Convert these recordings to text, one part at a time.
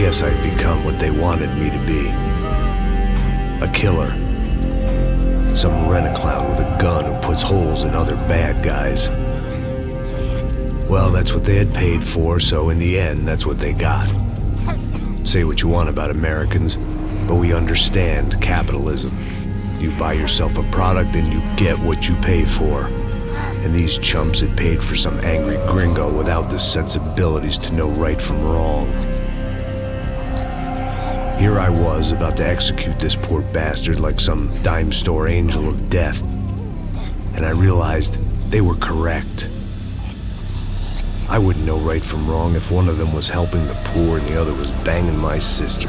guess I'd become what they wanted me to be. A killer. Some rent-a-clown with a gun who puts holes in other bad guys. Well, that's what they had paid for, so in the end, that's what they got. Say what you want about Americans, but we understand capitalism. You buy yourself a product and you get what you pay for. And these chumps had paid for some angry gringo without the sensibilities to know right from wrong. Here I was, about to execute this poor bastard like some dime store angel of death. And I realized they were correct. I wouldn't know right from wrong if one of them was helping the poor and the other was banging my sister.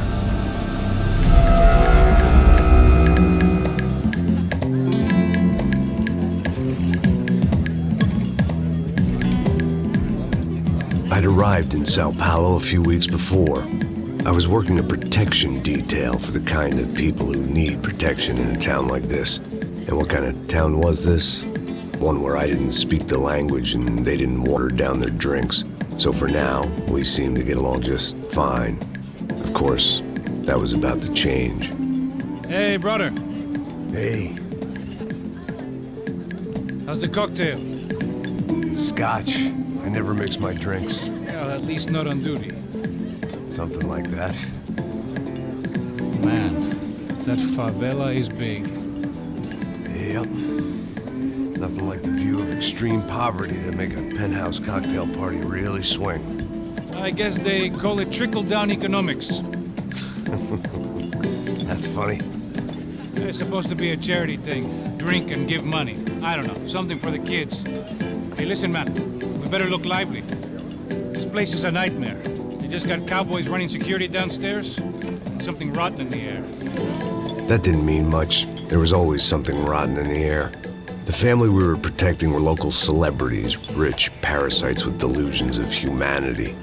I'd arrived in Sao Paulo a few weeks before. I was working a protection detail for the kind of people who need protection in a town like this. And what kind of town was this? One where I didn't speak the language and they didn't water down their drinks. So for now, we seemed to get along just fine. Of course, that was about to change. Hey, brother. Hey. How's the cocktail? Scotch. I never mix my drinks. Well, at least not on duty. Something like that. Man, that favela is big. Yep. Nothing like the view of extreme poverty to make a penthouse cocktail party really swing. I guess they call it trickle-down economics. That's funny. It's supposed to be a charity thing. Drink and give money. I don't know, something for the kids. Hey, listen, man. We better look lively. This place is a nightmare. They just got cowboys running security downstairs. And something rotten in the air. That didn't mean much. There was always something rotten in the air. The family we were protecting were local celebrities, rich parasites with delusions of humanity.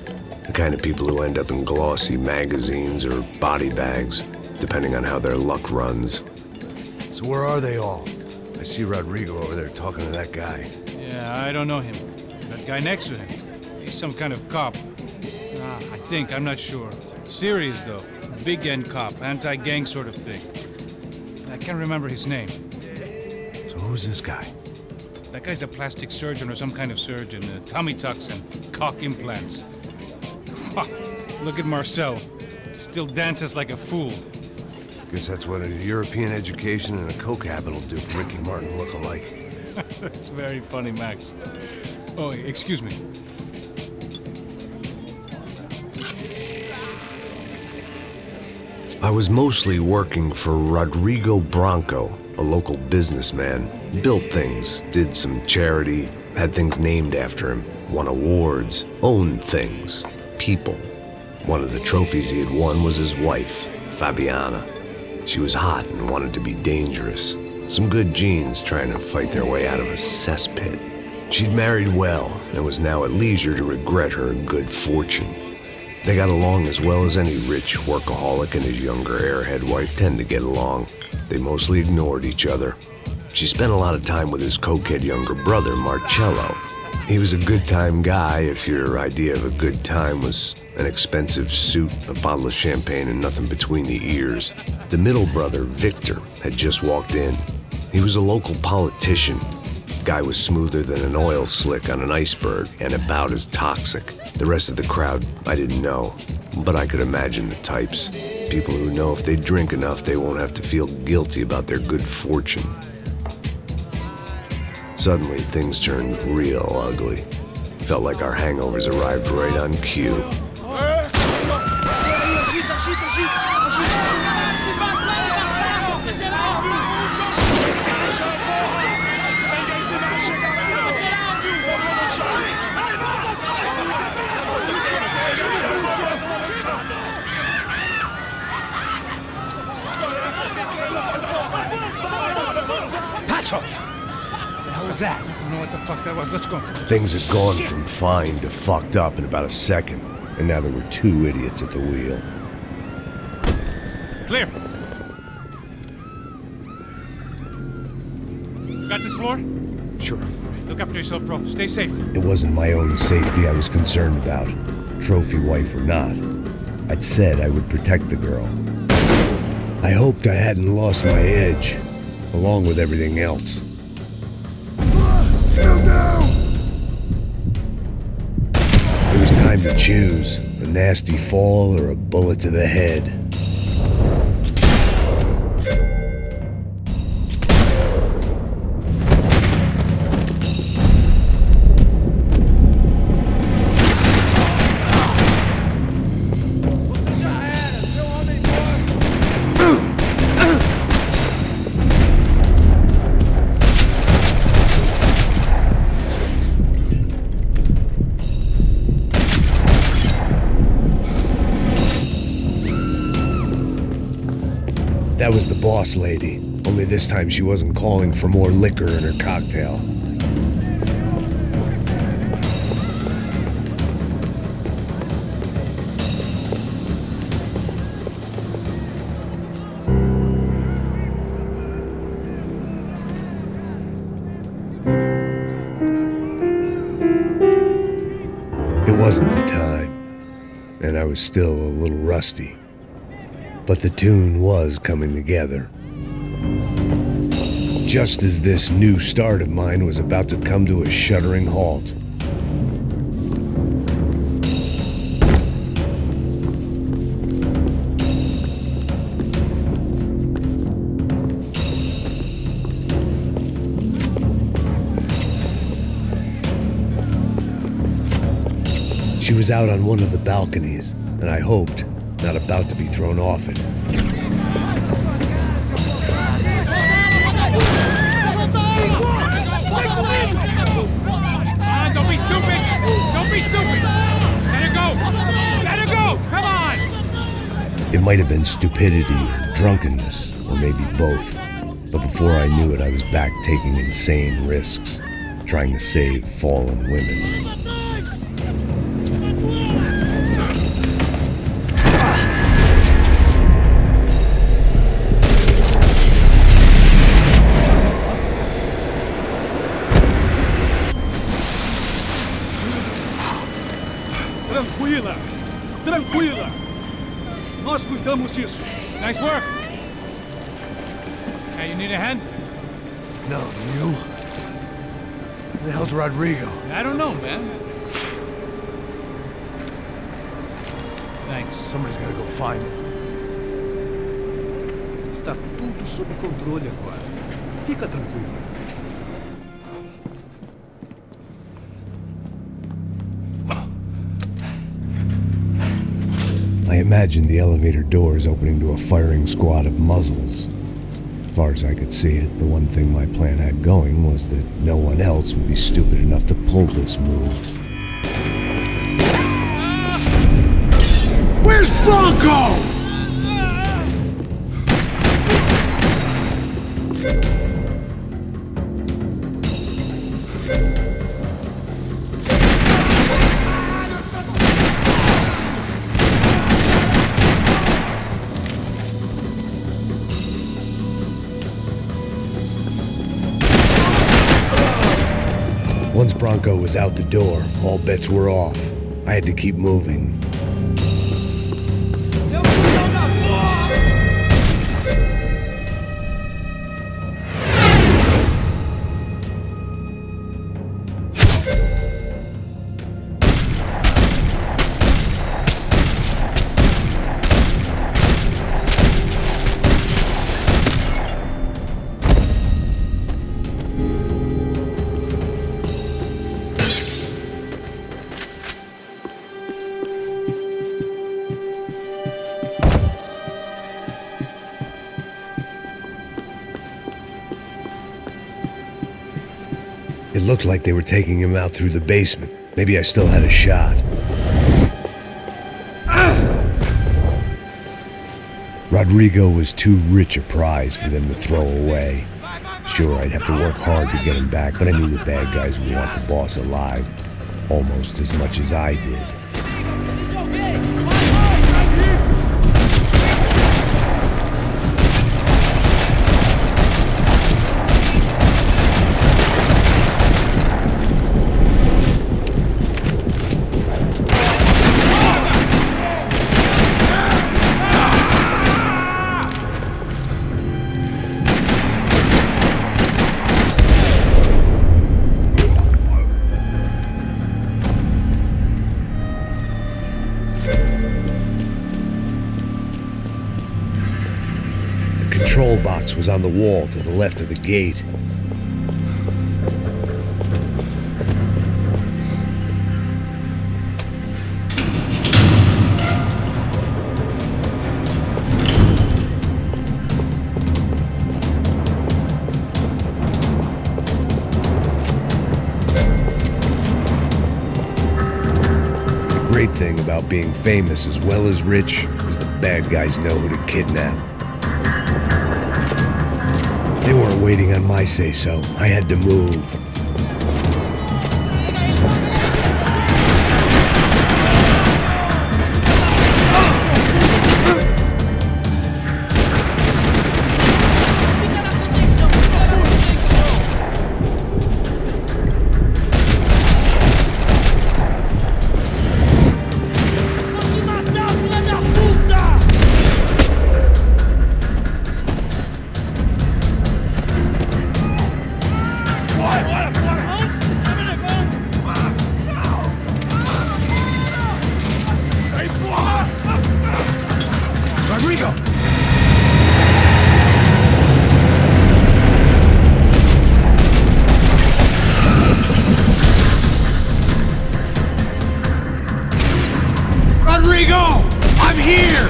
The kind of people who end up in glossy magazines or body bags, depending on how their luck runs. So where are they all? I see Rodrigo over there talking to that guy. Yeah, I don't know him. That guy next to him, he's some kind of cop. I think, I'm not sure. Serious, though. Big end cop, anti-gang sort of thing. I can't remember his name. So who's this guy? That guy's a plastic surgeon or some kind of surgeon. Tummy tucks and cock implants. Look at Marcel. Still dances like a fool. Guess that's what a European education and a coke habit will do for Ricky Martin look-alike. That's very funny, Max. Oh, excuse me. I was mostly working for Rodrigo Branco, a local businessman. Built things, did some charity, had things named after him, won awards, owned things, people. One of the trophies he had won was his wife, Fabiana. She was hot and wanted to be dangerous. Some good genes trying to fight their way out of a cesspit. She'd married well and was now at leisure to regret her good fortune. They got along as well as any rich workaholic and his younger airhead wife tend to get along. They mostly ignored each other. She spent a lot of time with his cokehead younger brother, Marcello. He was a good-time guy if your idea of a good time was an expensive suit, a bottle of champagne, and nothing between the ears. The middle brother, Victor, had just walked in. He was a local politician. Guy was smoother than an oil slick on an iceberg and about as toxic. The rest of the crowd, I didn't know, but I could imagine the types. People who know if they drink enough, they won't have to feel guilty about their good fortune. Suddenly, things turned real ugly. Felt like our hangovers arrived right on cue. Passos! What was that? I don't know what the fuck that was. Let's go. Things had gone from fine to fucked up in about a second, and now there were two idiots at the wheel. Clear. Got this floor? Sure. Look after yourself, bro. Stay safe. It wasn't my own safety I was concerned about, trophy wife or not. I'd said I would protect the girl. I hoped I hadn't lost my edge, along with everything else. It was time to choose, a nasty fall or a bullet to the head. That was the boss lady, only this time she wasn't calling for more liquor in her cocktail. It wasn't the time, and I was still a little rusty. But the tune was coming together. Just as this new start of mine was about to come to a shuddering halt. She was out on one of the balconies, and I hoped not about to be thrown off it. Don't be stupid! Don't be stupid! Let her go! Let her go! Come on! It might have been stupidity or drunkenness, or maybe both. But before I knew it, I was back taking insane risks, trying to save fallen women. Tranquila! Tranquila! Nós cuidamos disso. Nice work! Hey, you need a hand? No, you? Who the hell's Rodrigo? I don't know, man. Thanks. Somebody's gotta go find him. Está tudo sob controle agora. Fica tranquilo. I imagined the elevator doors opening to a firing squad of muzzles. As far as I could see it, the one thing my plan had going was that no one else would be stupid enough to pull this move. Where's Bronco? Once Bronco was out the door, all bets were off. I had to keep moving. It looked like they were taking him out through the basement. Maybe I still had a shot. Rodrigo was too rich a prize for them to throw away. Sure, I'd have to work hard to get him back, but I knew the bad guys would want the boss alive, almost as much as I did. control box was on the wall to the left of the gate. The great thing about being famous as well as rich is the bad guys know who to kidnap. They weren't waiting on my say-so. I had to move. I'm here!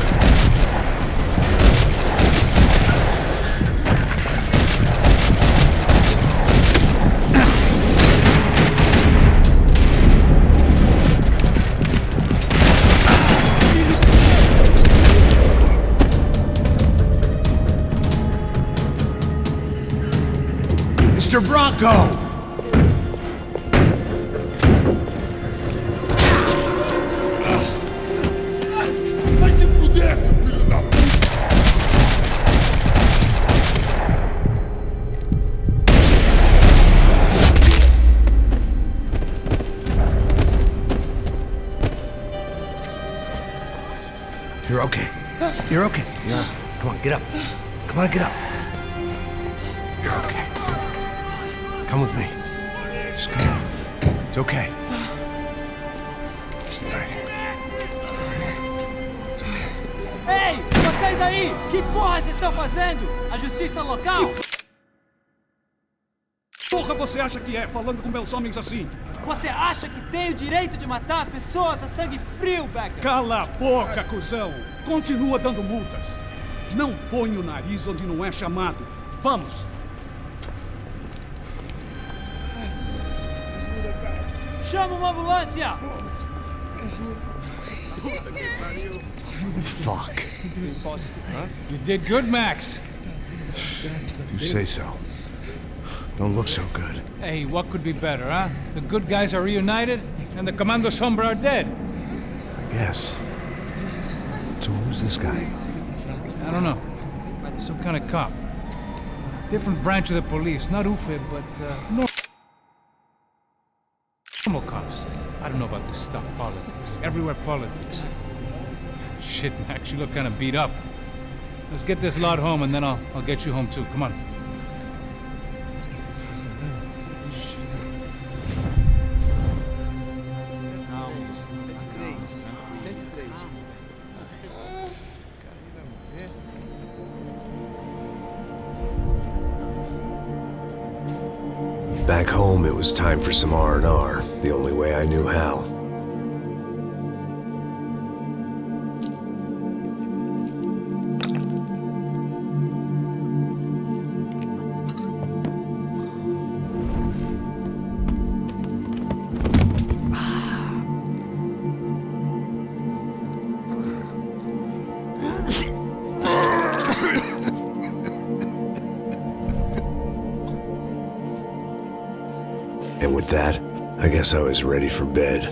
Mr. Bronco! You're okay. You're okay. Yeah. Come on, get up. Come on, get up. You're okay. Come with me. Just come on. It's okay. Stay right here. It's okay. Ei, vocês aí! Que porra vocês estão fazendo? A justiça local? Porra você acha que é, falando com meus homens assim? Você acha que tem o direito de matar as pessoas a sangue frio, Becker? Cala a boca, cuzão! Continua dando multas. Não põe o nariz onde não é chamado. Vamos! Chama uma ambulância! Fuck. You did good, Max. You say so. Don't look so good. Hey, what could be better, huh? The good guys are reunited, and the Commando Sombra are dead. I guess. So who's this guy? I don't know. Some kind of cop. Different branch of the police. Not UFE, but normal cops. I don't know about this stuff, politics. Everywhere politics. Shit, Max, you look kind of beat up. Let's get this lot home, and then I'll get you home too. Come on. Back home, it was time for some R&R, the only way I knew how. And with that, I guess I was ready for bed.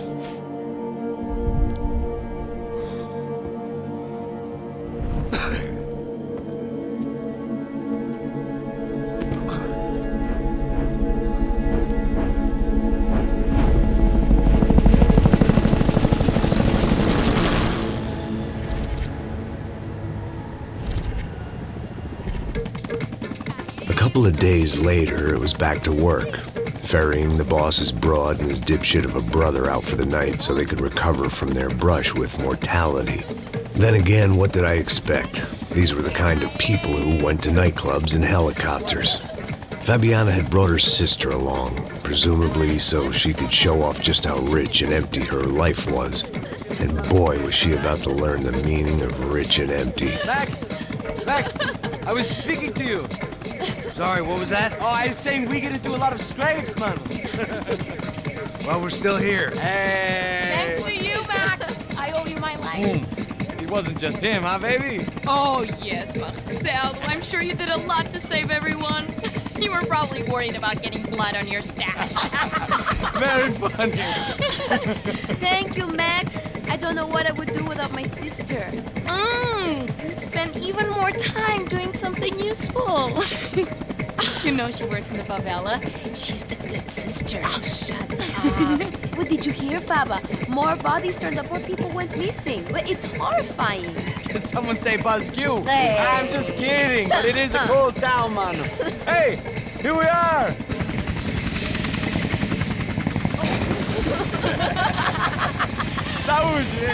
A couple of days later, it was back to work. Ferrying the boss's broad and his dipshit of a brother out for the night so they could recover from their brush with mortality. Then again, what did I expect? These were the kind of people who went to nightclubs in helicopters. Fabiana had brought her sister along, presumably so she could show off just how rich and empty her life was. And boy, was she about to learn the meaning of rich and empty. Max! Max! I was speaking to you. Sorry, what was that? Oh, I was saying we get into a lot of scrapes, man. Well, we're still here. Hey! Thanks to you, Max. I owe you my life. It wasn't just him, huh, baby? Oh, yes, Marcel. I'm sure you did a lot to save everyone. You were probably worried about getting blood on your stash. Very funny. Thank you, Max. I don't know what I would do without my sister. Spend even more time doing something useful. You know she works in the favela. She's the good sister. Oh, shut up. What did you hear, Baba? More bodies turned up where people went missing. But it's horrifying. Did someone say Buzz Q? Hey. I'm just kidding, but it is a cool town, man. Hey, here we are. Saúde!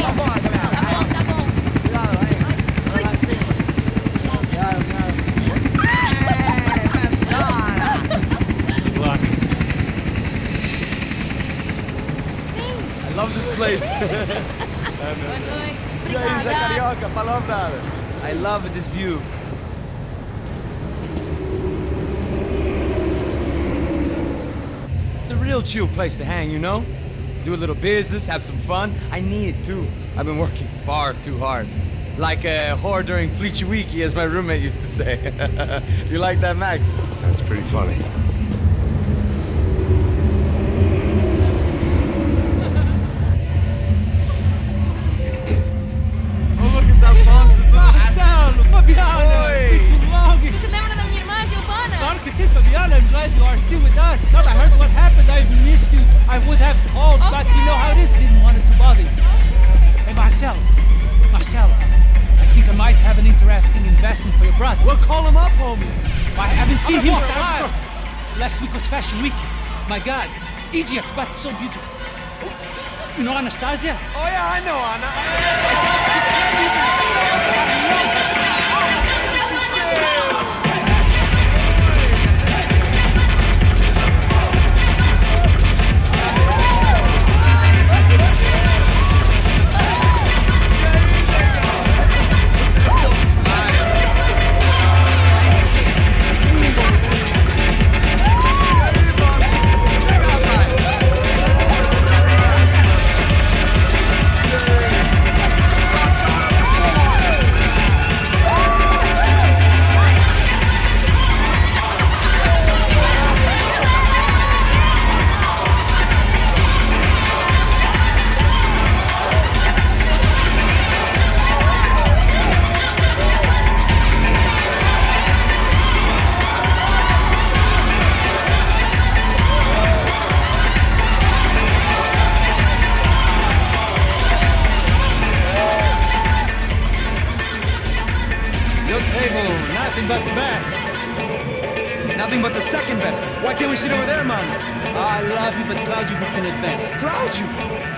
Vambora, galera. Tá bom. Cuidado, aí. Good luck. I love this place. E aí, Zé Carioca, falou, brother. I love this view. It's a real chill place to hang, you know? Do a little business, have some fun. I need it too. I've been working far too hard. Like a whore during Fleechy Weeky, as my roommate used to say. You like that, Max? That's pretty funny. Oh, look at that Marcelo, Fabiana, Oi. it's so long. Você lembra da minha irmã, Giovanna? Claro que sim, Fabiana. I'm glad you are still with us. Now I heard what happened. I've missed you. I would have called, but you know how it is. Didn't want it to bother you. Hey, Marcelo, I think I might have an interesting investment for your brother. Well, call him up, homie. I haven't seen him for a while. Last week was Fashion Week. My God, Egypt, but so beautiful. You know Anastasia? Oh, yeah, I know, Anna. Nothing but the best. Nothing but the second best. Why can't we sit over there, man? I love you, but Claudio booked in advance. Claudio?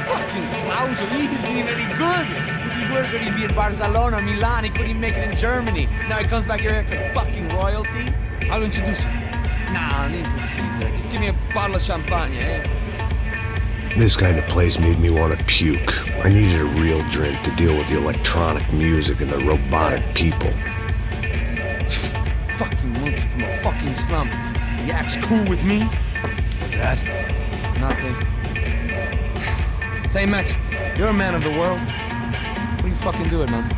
Fucking Claudio, he isn't even any good. If he were going to be in Barcelona, Milan, he couldn't make it in Germany. Now he comes back here and acts like fucking royalty. I'll introduce you. Nah, I need to Caesar. Just give me a bottle of champagne, eh? This kind of place made me want to puke. I needed a real drink to deal with the electronic music and the robotic people. Fucking monkey from a fucking slum. He acts cool with me. What's that? Nothing. Say, Max, you're a man of the world. What do you fucking do it, man?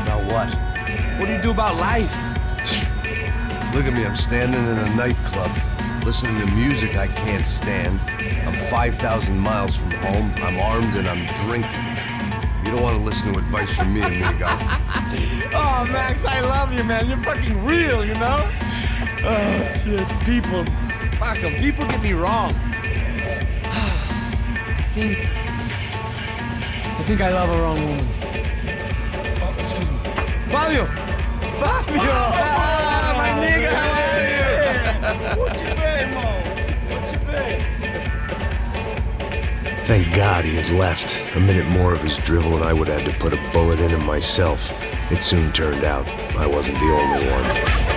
About what? What do you do about life? Look at me, I'm standing in a nightclub, listening to music I can't stand. I'm 5,000 miles from home, I'm armed and I'm drinking. You don't want to listen to advice from me, amigo. Oh, Max, I love you, man. You're fucking real, you know? Oh, shit. People. Fuck 'em. People get me wrong. I think I love a wrong woman. Oh, excuse me. Fabio! Fabio! Ah, my nigga, how are you? What you been, Mo? What you been? Thank God he had left. A minute more of his drivel and I would have had to put a bullet in him myself. It soon turned out I wasn't the only one.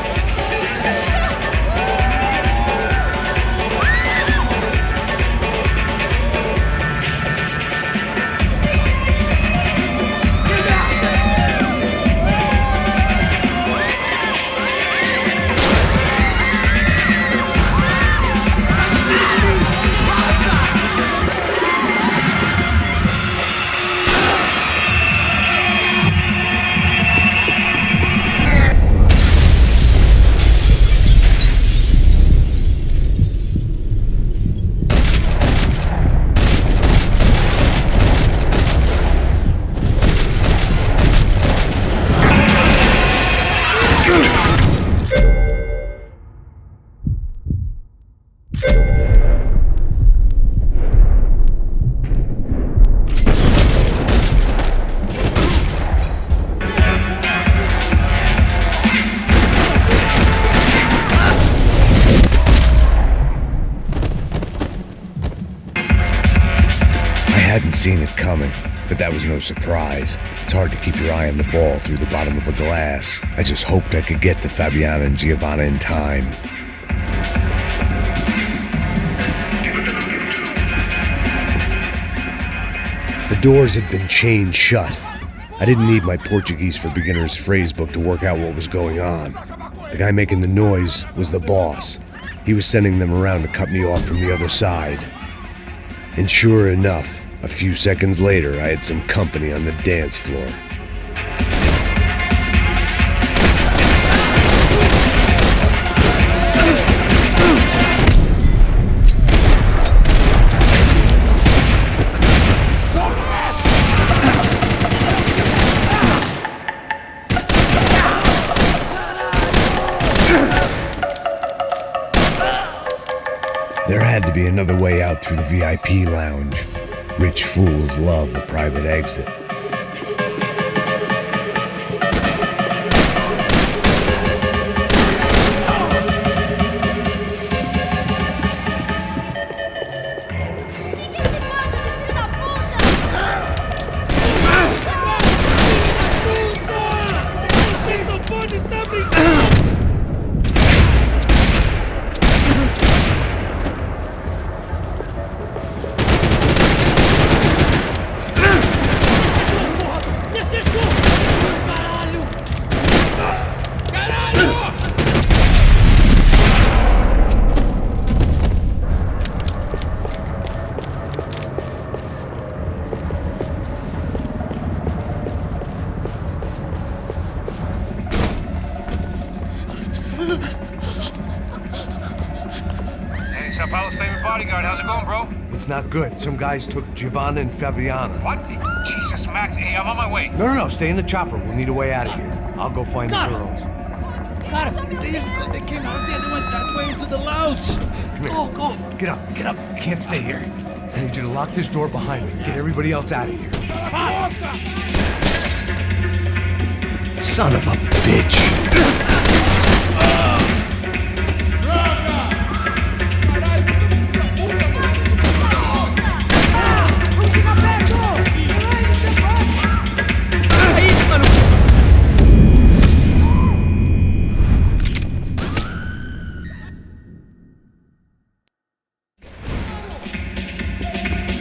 I hadn't seen it coming, but that was no surprise. It's hard to keep your eye on the ball through the bottom of a glass. I just hoped I could get to Fabiana and Giovanna in time. The doors had been chained shut. I didn't need my Portuguese for Beginners phrase book to work out what was going on. The guy making the noise was the boss. He was sending them around to cut me off from the other side. And sure enough, a few seconds later, I had some company on the dance floor. There had to be another way out through the VIP lounge. Rich fools love a private exit. Sao Paulo's favorite bodyguard. How's it going, bro? It's not good. Some guys took Giovanna and Fabiana. What? Jesus, Max. Hey, I'm on my way. No, stay in the chopper. We'll need a way out of here. I'll go find the girls. Got him. They came out here. They went that way into the lounge. Go. Get up. You can't stay here. I need you to lock this door behind me. Get everybody else out of here. Son of a bitch.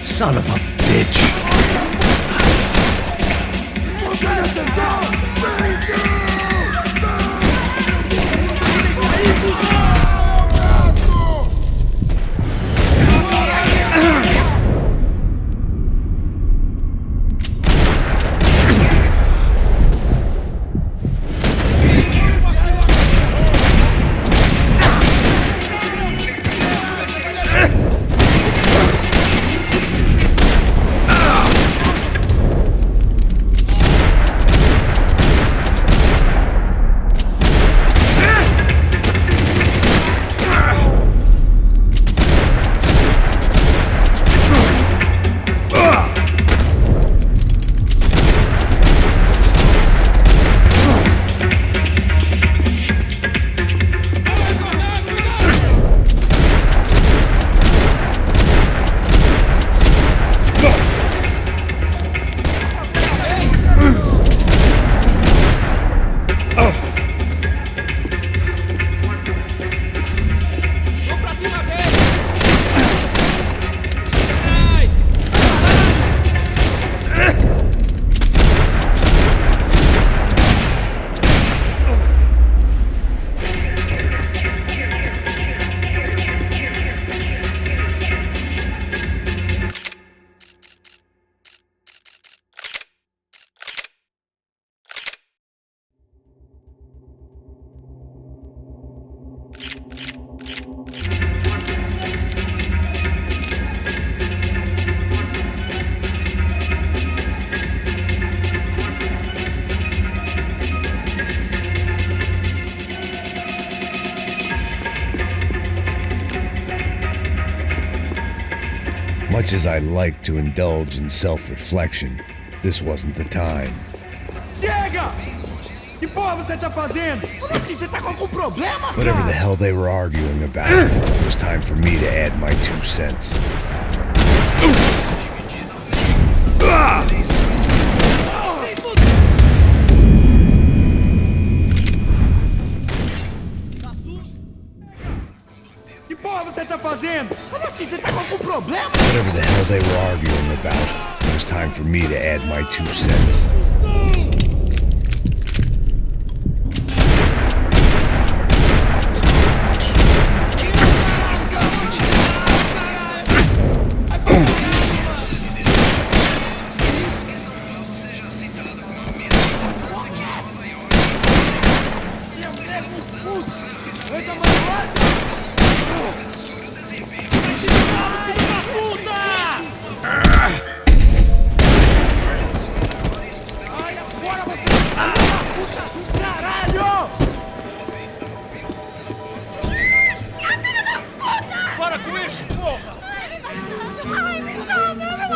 Son of a bitch. Much as I like to indulge in self-reflection, this wasn't the time. Chega! Que porra você tá fazendo? Como assim? Você tá com algum problema, cara? Whatever the hell they were arguing about, it was time for me to add my 2 cents. Que porra você tá fazendo? Como assim? Você tá com algum problema? Whatever the hell they were arguing about, it was time for me to add my 2 cents.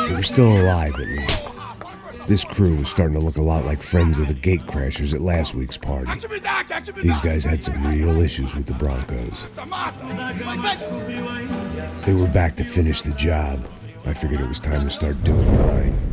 They were still alive, at least. This crew was starting to look a lot like friends of the gatecrashers at last week's party. These guys had some real issues with the Broncos. They were back to finish the job. I figured it was time to start doing mine.